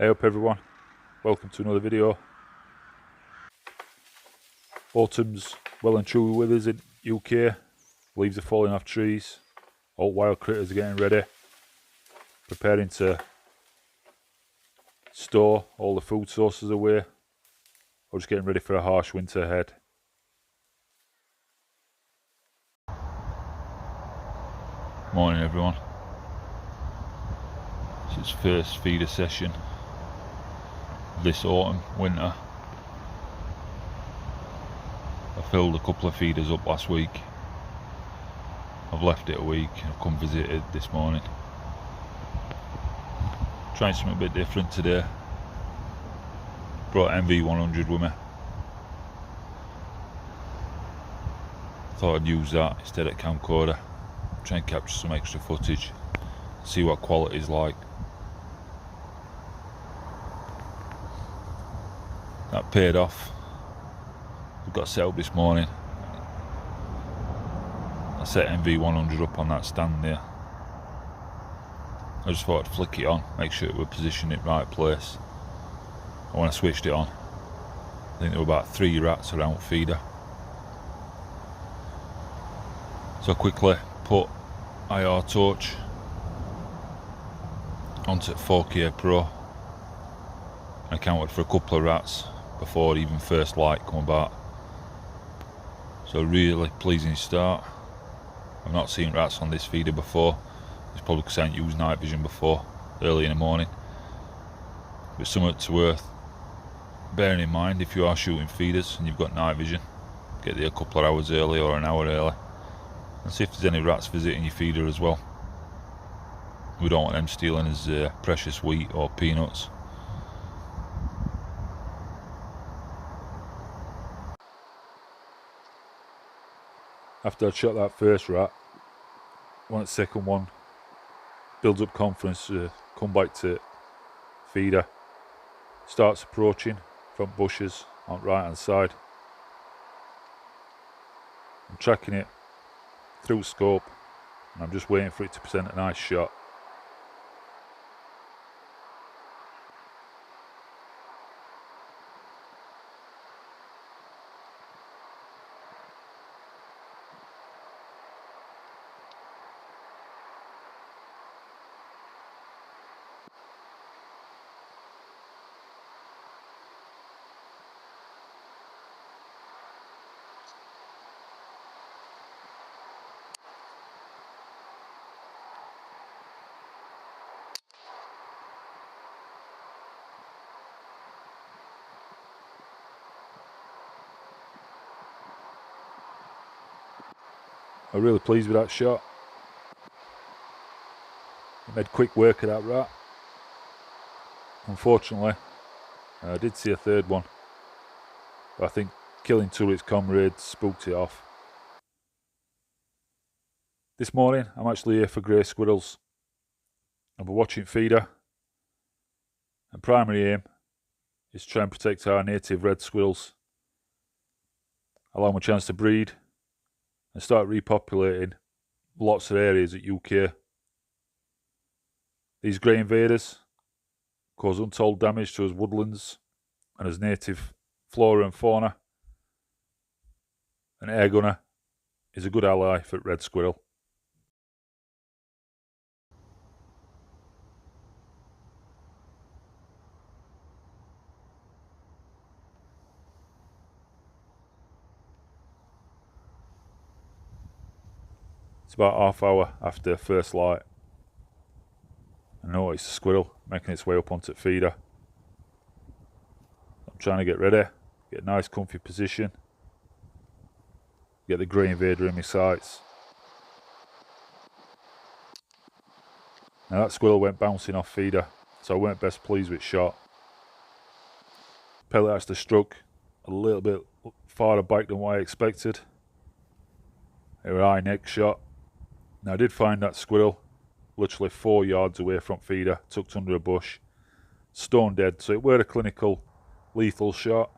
Hey up everyone, welcome to another video. Autumn's well and truly with us in UK. Leaves are falling off trees. All wild critters are getting ready, preparing to store all the food sources away, or just getting ready for a harsh winter ahead. Morning everyone. This is first feeder session this autumn, winter. I filled a couple of feeders up last week. I've left it a week. I've come visited this morning. Trying something a bit different today. Brought MV100 with me. Thought I'd use that instead of camcorder. Try and capture some extra footage. See what quality's like. That paid off. We've got set up this morning. I set MV100 up on that stand there. I just thought I'd flick it on, make sure it was positioned in the right place. And when I switched it on, I think there were about 3 rats around feeder. So I quickly put IR torch onto 4K Pro and I counted for a couple of rats before even first light come about. So really pleasing start. I've not seen rats on this feeder before. It's probably because I haven't used night vision before, early in the morning. But something to worth bearing in mind if you are shooting feeders and you've got night vision. Get there a couple of hours early or an hour early and see if there's any rats visiting your feeder as well. We don't want them stealing his precious wheat or peanuts. After I shot that first rat, the second one builds up confidence to come back to feeder. Starts approaching from bushes on the right hand side. I'm tracking it through scope and I'm just waiting for it to present a nice shot. I'm really pleased with that shot. I made quick work of that rat. Unfortunately, I did see a third one, but I think killing two of its comrades spooked it off. This morning, I'm actually here for grey squirrels. I'll be watching feeder, and primary aim is to try and protect our native red squirrels. Allow them a chance to breed and start repopulating lots of areas at UK. These grey invaders cause untold damage to us woodlands and as native flora and fauna. An air gunner is a good ally for red squirrel. It's about half hour after first light. I noticed a squirrel making its way up onto the feeder. I'm trying to get ready, get a nice comfy position, get the grey invader in my sights. Now that squirrel went bouncing off feeder, so I weren't best pleased with shot. Pellet actually struck a little bit farther back than what I expected. It was a high neck shot. Now I did find that squirrel literally 4 yards away from feeder, tucked under a bush, stone dead, so it were a clinical lethal shot.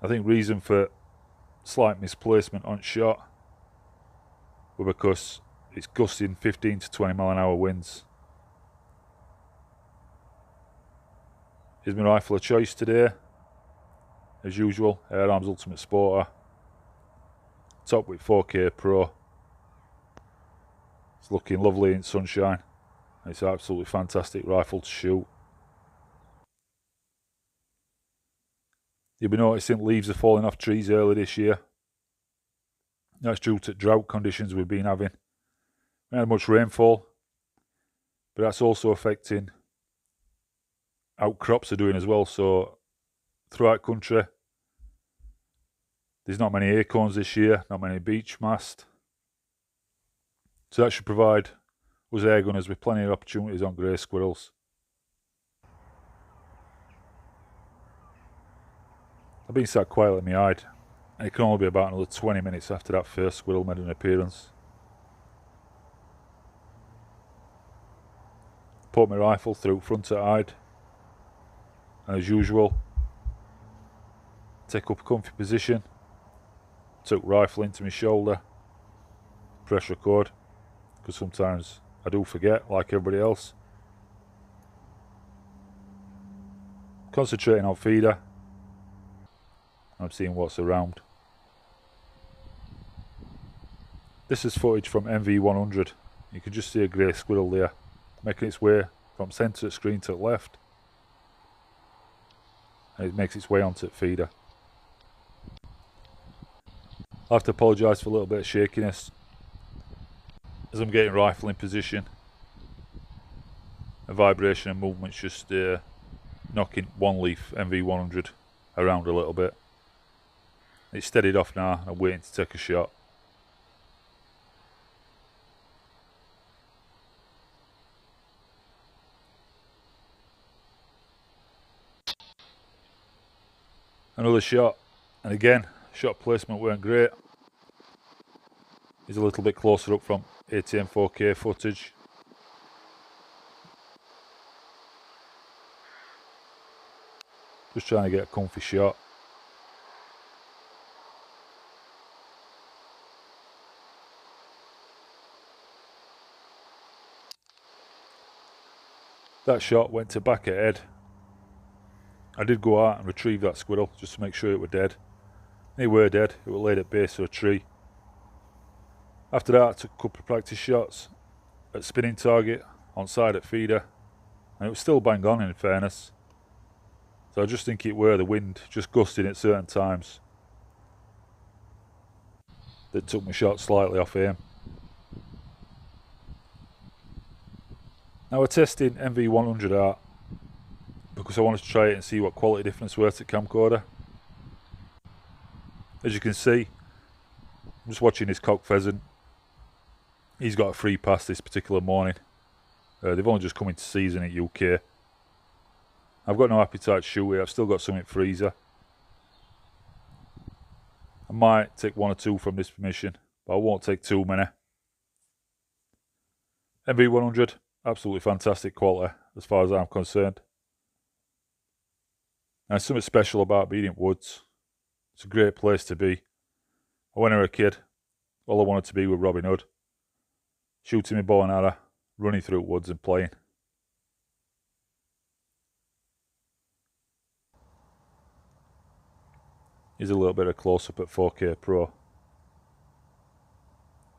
I think reason for slight misplacement on shot were because it's gusting 15 to 20 mile an hour winds. Here's my rifle of choice today. As usual, Air Arms Ultimate Sporter. Top with 4K Pro. It's looking lovely in sunshine. It's an absolutely fantastic rifle to shoot. You'll be noticing leaves are falling off trees early this year. That's due to drought conditions we've been having. We had much rainfall, but that's also affecting how crops are doing as well. So throughout country, there's not many acorns this year, not many beech mast. So that should provide us air gunners with plenty of opportunities on grey squirrels. I've been sat quietly in my hide, and it can only be about another 20 minutes after that first squirrel made an appearance. Put my rifle through front of hide, and as usual, take up a comfy position, took rifle into my shoulder, press record, because sometimes I do forget like everybody else. Concentrating on feeder, I'm seeing what's around. This is footage from MV100. You can just see a grey squirrel there, making its way from centre screen to the left, and it makes its way onto the feeder. I have to apologise for a little bit of shakiness as I'm getting rifle in position. A vibration and movement's just knocking one leaf MV100 around a little bit. It's steadied off now, I'm waiting to take a shot. Another shot, and again, shot placement weren't great. He's a little bit closer up from ATM 4K footage. Just trying to get a comfy shot. That shot went to back of head. I did go out and retrieve that squirrel just to make sure it were dead. And it were dead, it was laid at base of a tree. After that I took a couple of practice shots at spinning target, on side at feeder, and it was still bang on in fairness. So I just think it were the wind just gusting at certain times that took my shot slightly off aim. Now we're testing MV100 out because I wanted to try it and see what quality difference were to camcorder. As you can see, I'm just watching this cock pheasant. He's got a free pass this particular morning. They've only just come into season in UK. I've got no appetite to shoot it, I've still got some in freezer. I might take one or two from this permission, but I won't take too many. MV100, absolutely fantastic quality as far as I'm concerned. And something special about being in woods. It's a great place to be. When I was a kid, all I wanted to be was Robin Hood. Shooting my bow and arrow, running through woods and playing. Here's a little bit of close-up at 4K Pro.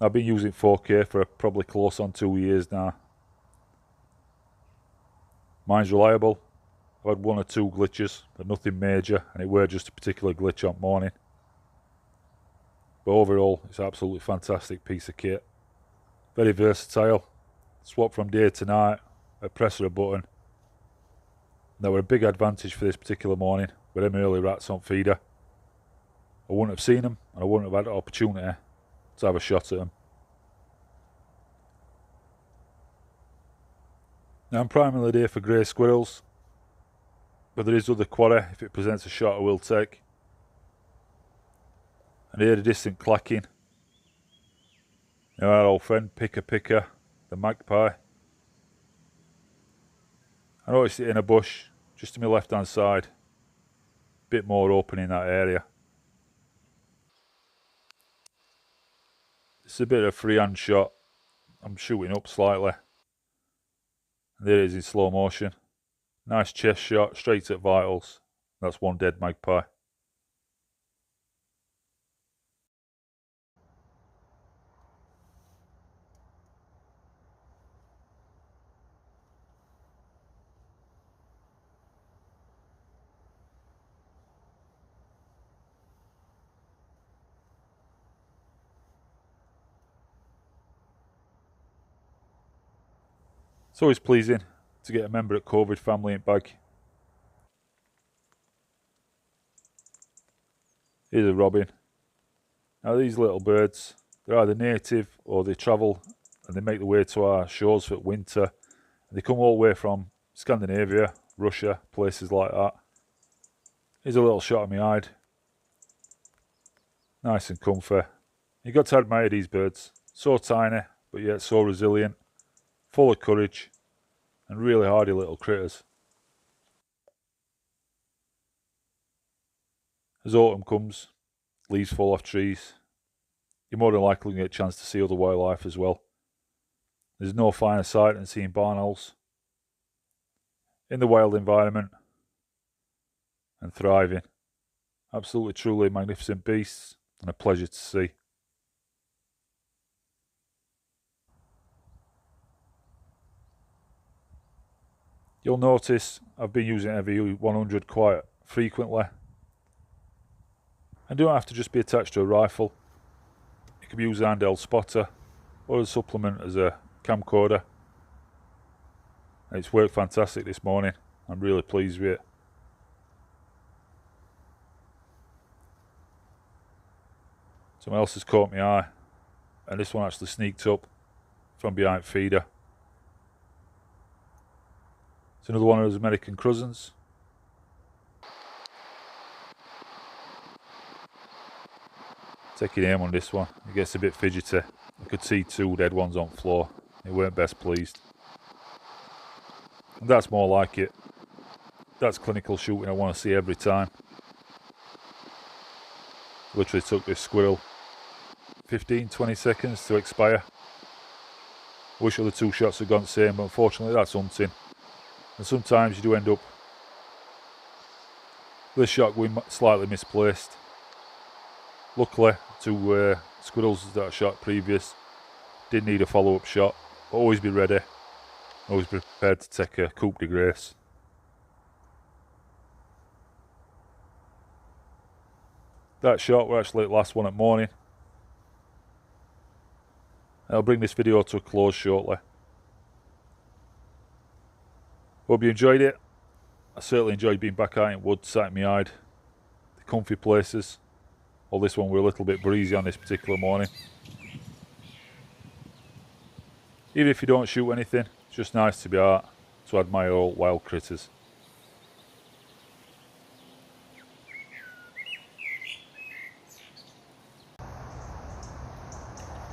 I've been using 4K for probably close on 2 years now. Mine's reliable. I've had one or two glitches, but nothing major, and it were just a particular glitch on morning. But overall, it's an absolutely fantastic piece of kit. Very versatile. Swap from day to night, a press or a button. And that were a big advantage for this particular morning with them early rats on feeder. I wouldn't have seen them, and I wouldn't have had the opportunity to have a shot at them. Now I'm primarily there for grey squirrels, but there is other quarry. If it presents a shot I will take. And I heard a distant clacking. You know, our old friend Picker, the Magpie. I noticed it in a bush, just to my left hand side. Bit more open in that area. It's a bit of a freehand shot. I'm shooting up slightly. And there it is in slow motion. Nice chest shot, straight at vitals. That's one dead magpie. It's always pleasing to get a member of COVID family in bag. Here's a robin. Now these little birds, they're either native or they travel and they make their way to our shores for winter. And they come all the way from Scandinavia, Russia, places like that. Here's a little shot of my hide. Nice and comfy. You've got to admire these birds. So tiny, but yet so resilient, full of courage, and really hardy little critters. As autumn comes, leaves fall off trees, you're more than likely going to get a chance to see other wildlife as well. There's no finer sight than seeing barn owls in the wild environment and thriving. Absolutely, truly magnificent beasts and a pleasure to see. You'll notice I've been using MV100 quite frequently. And don't have to just be attached to a rifle. It can be used as a handheld spotter or as a supplement as a camcorder. And it's worked fantastic this morning. I'm really pleased with it. Something else has caught my eye, and this one actually sneaked up from behind feeder. It's another one of those American cruzzens. Taking aim on this one, it gets a bit fidgety. I could see two dead ones on the floor. They weren't best pleased. And that's more like it. That's clinical shooting I want to see every time. Literally took this squirrel 15-20 seconds to expire. I wish other two shots had gone the same, but unfortunately that's hunting. And sometimes you do end up with a shot going slightly misplaced. Luckily, two squirrels that I shot previous didn't need a follow-up shot. Always be ready. Always be prepared to take a coup de grace. That shot were actually the last one at morning. I'll bring this video to a close shortly. Hope you enjoyed it. I certainly enjoyed being back out in wood, sat in my hide. The comfy places. Well, this one were a little bit breezy on this particular morning. Even if you don't shoot anything, it's just nice to be out to admire all wild critters.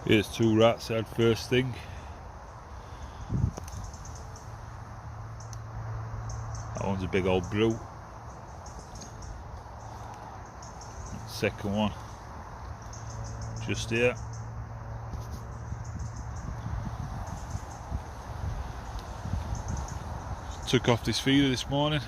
Here's two rats head first thing. That one's a big old brute. Second one just here. Took off this feeder this morning.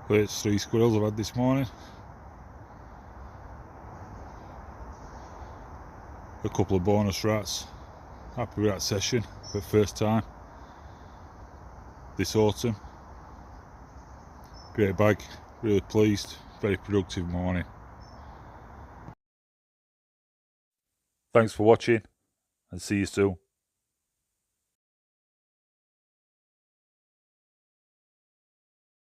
But it's 3 squirrels I've had this morning. A couple of bonus rats. Happy with that session for the first time this autumn. Great bag, really pleased, very productive morning. Thanks for watching and see you soon.